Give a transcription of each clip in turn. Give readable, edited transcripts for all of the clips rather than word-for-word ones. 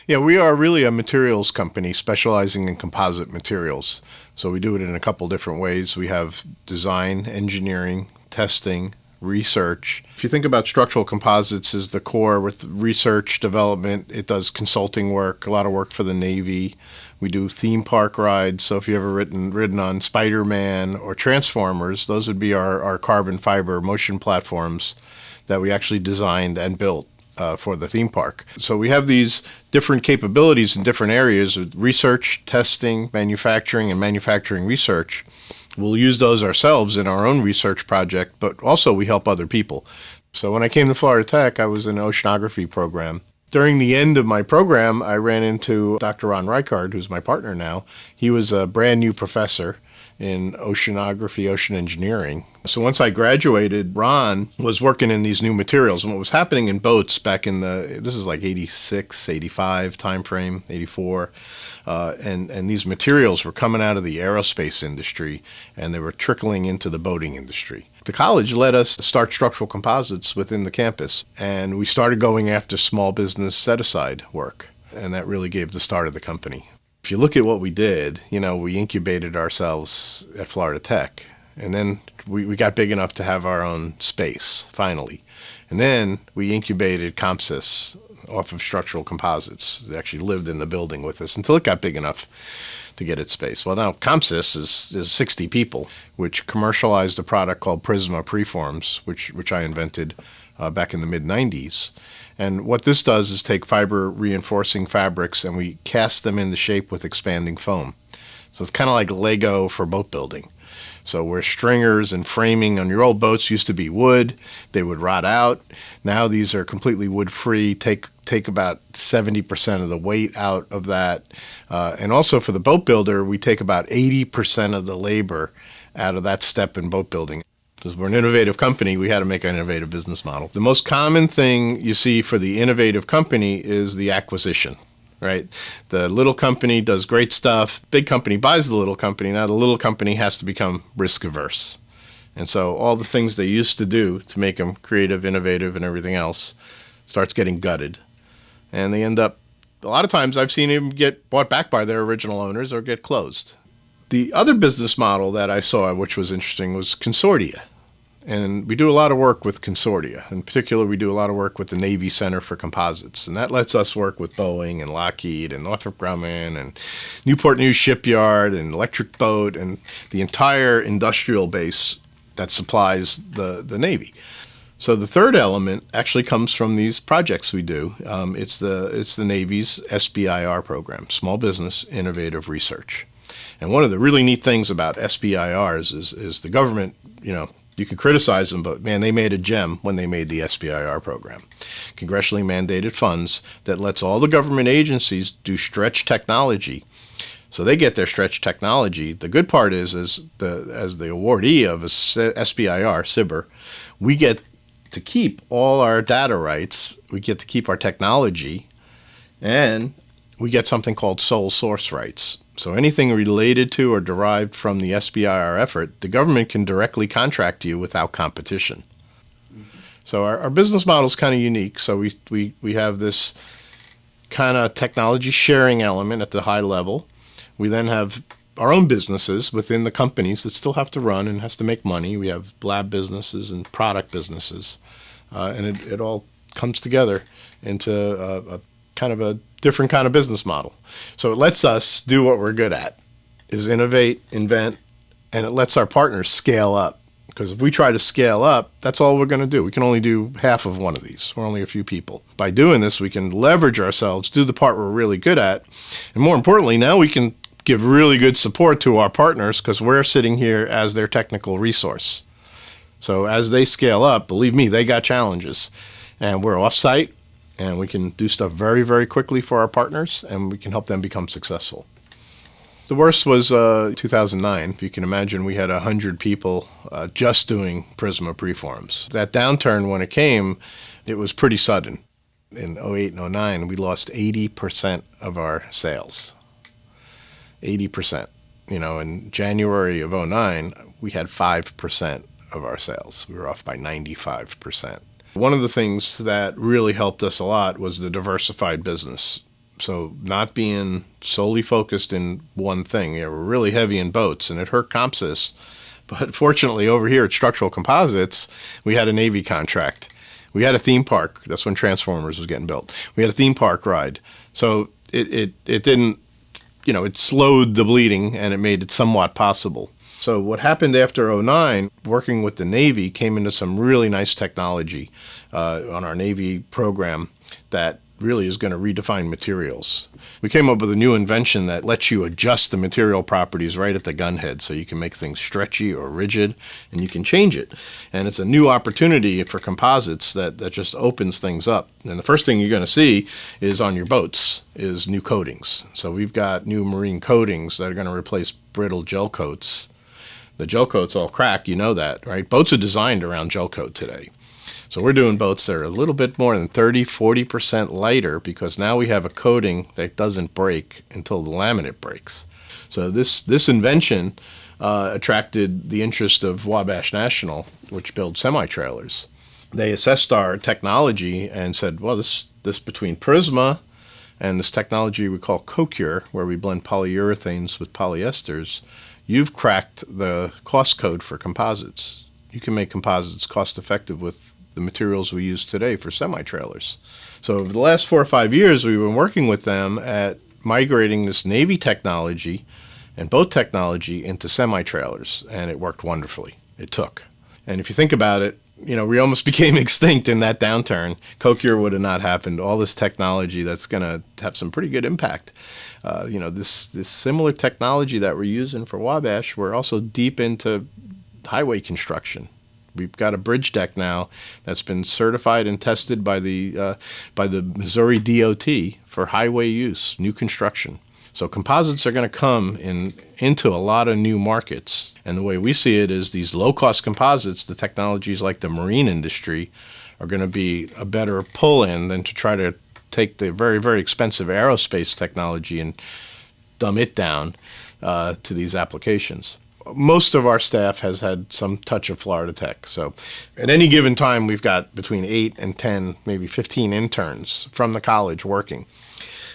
Yeah, we are really a materials company specializing in composite materials. So we do it in a couple different ways. We have design, engineering, testing, research. If you think about structural composites as the core with research, development, it does consulting work, a lot of work for the Navy. We do theme park rides. So if you've ever ridden on Spider-Man or Transformers, those would be our carbon fiber motion platforms that we actually designed and built for the theme park. So we have these different capabilities in different areas with research, testing, manufacturing, and manufacturing research. We'll use those ourselves in our own research project, but also we help other people. So when I came to Florida Tech, I was in an oceanography program. During the end of my program, I ran into Dr. Ron Reichard, who's my partner now. He was a brand new professor in oceanography, ocean engineering. So once I graduated, Ron was working in these new materials. And what was happening in boats back in this is like 86, 85 timeframe, 84. And these materials were coming out of the aerospace industry and they were trickling into the boating industry. The college let us start structural composites within the campus, and we started going after small business set-aside work. And that really gave the start of the company. If you look at what we did, we incubated ourselves at Florida Tech, and then we got big enough to have our own space, finally. And then we incubated Composites off of structural composites. They actually lived in the building with us until it got big enough to get its space. Well, now Composites is 60 people, which commercialized a product called Prisma Preforms, which I invented back in the mid-90s. And what this does is take fiber reinforcing fabrics and we cast them into shape with expanding foam. So it's kind of like Lego for boat building. So where stringers and framing on your old boats used to be wood, they would rot out. Now these are completely wood-free, take about 70% of the weight out of that. And also for the boat builder, we take about 80% of the labor out of that step in boat building. Because we're an innovative company, we had to make an innovative business model. The most common thing you see for the innovative company is the acquisition, right? The little company does great stuff. Big company buys the little company. Now the little company has to become risk averse. And so all the things they used to do to make them creative, innovative, and everything else starts getting gutted. And they end up, a lot of times I've seen them get bought back by their original owners or get closed. The other business model that I saw, which was interesting, was consortia. And we do a lot of work with consortia. In particular, we do a lot of work with the Navy Center for Composites. And that lets us work with Boeing and Lockheed and Northrop Grumman and Newport News Shipyard and Electric Boat and the entire industrial base that supplies the Navy. So the third element actually comes from these projects we do. It's the Navy's SBIR program, Small Business Innovative Research. And one of the really neat things about SBIRs is the government, you can criticize them, but man, they made a gem when they made the SBIR program. Congressionally mandated funds that lets all the government agencies do stretch technology. So they get their stretch technology. The good part is as the awardee of a SBIR, SBIR, we get to keep all our data rights, we get to keep our technology, and we get something called sole source rights. So anything related to or derived from the SBIR effort, the government can directly contract you without competition. Mm-hmm. So our business model is kind of unique. So we have this kind of technology sharing element at the high level. We then have our own businesses within the companies that still have to run and has to make money. We have lab businesses and product businesses. And it all comes together into a kind of a different kind of business model. So it lets us do what we're good at, is innovate, invent, and it lets our partners scale up. Because if we try to scale up, that's all we're going to do. We can only do half of one of these. We're only a few people. By doing this, we can leverage ourselves, do the part we're really good at, and more importantly, now we can give really good support to our partners because we're sitting here as their technical resource. So as they scale up, believe me, they got challenges. And we're off-site, and we can do stuff very, very quickly for our partners, and we can help them become successful. The worst was 2009. If you can imagine, we had 100 people just doing Prisma Preforms. That downturn, when it came, it was pretty sudden. In 08 and 09, we lost 80% of our sales. 80%. In January of 09, we had 5% of our sales. We were off by 95%. One of the things that really helped us a lot was the diversified business. So not being solely focused in one thing. We're really heavy in boats, and it hurt Composites. But fortunately, over here at Structural Composites, we had a Navy contract. We had a theme park. That's when Transformers was getting built. We had a theme park ride. So it didn't, it slowed the bleeding, and it made it somewhat possible. So what happened after '09, working with the Navy, came into some really nice technology on our Navy program that really is going to redefine materials. We came up with a new invention that lets you adjust the material properties right at the gunhead, so you can make things stretchy or rigid, and you can change it. And it's a new opportunity for composites that just opens things up. And the first thing you're going to see is on your boats is new coatings. So we've got new marine coatings that are going to replace brittle gel coats. The gel coats all crack, you know that, right? Boats are designed around gel coat today. So we're doing boats that are a little bit more than 30-40% lighter, because now we have a coating that doesn't break until the laminate breaks. So this invention attracted the interest of Wabash National, which builds semi-trailers. They assessed our technology and said, well, this between Prisma and this technology we call CoCure, where we blend polyurethanes with polyesters, you've cracked the cost code for composites. You can make composites cost effective with the materials we use today for semi-trailers. So over the last 4 or 5 years, we've been working with them at migrating this Navy technology and boat technology into semi-trailers, and it worked wonderfully. It took. And if you think about it, we almost became extinct in that downturn. CoCure would have not happened. All this technology that's going to have some pretty good impact. This similar technology that we're using for Wabash, we're also deep into highway construction. We've got a bridge deck now that's been certified and tested by the Missouri DOT for highway use, new construction. So composites are going to come into a lot of new markets. And the way we see it is these low-cost composites, the technologies like the marine industry, are going to be a better pull-in than to try to take the very, very expensive aerospace technology and dumb it down to these applications. Most of our staff has had some touch of Florida Tech. So at any given time, we've got between 8 and 10, maybe 15 interns from the college working.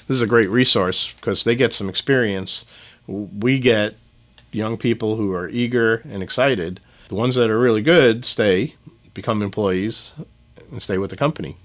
This is a great resource because they get some experience. We get young people who are eager and excited. The ones that are really good stay, become employees, and stay with the company.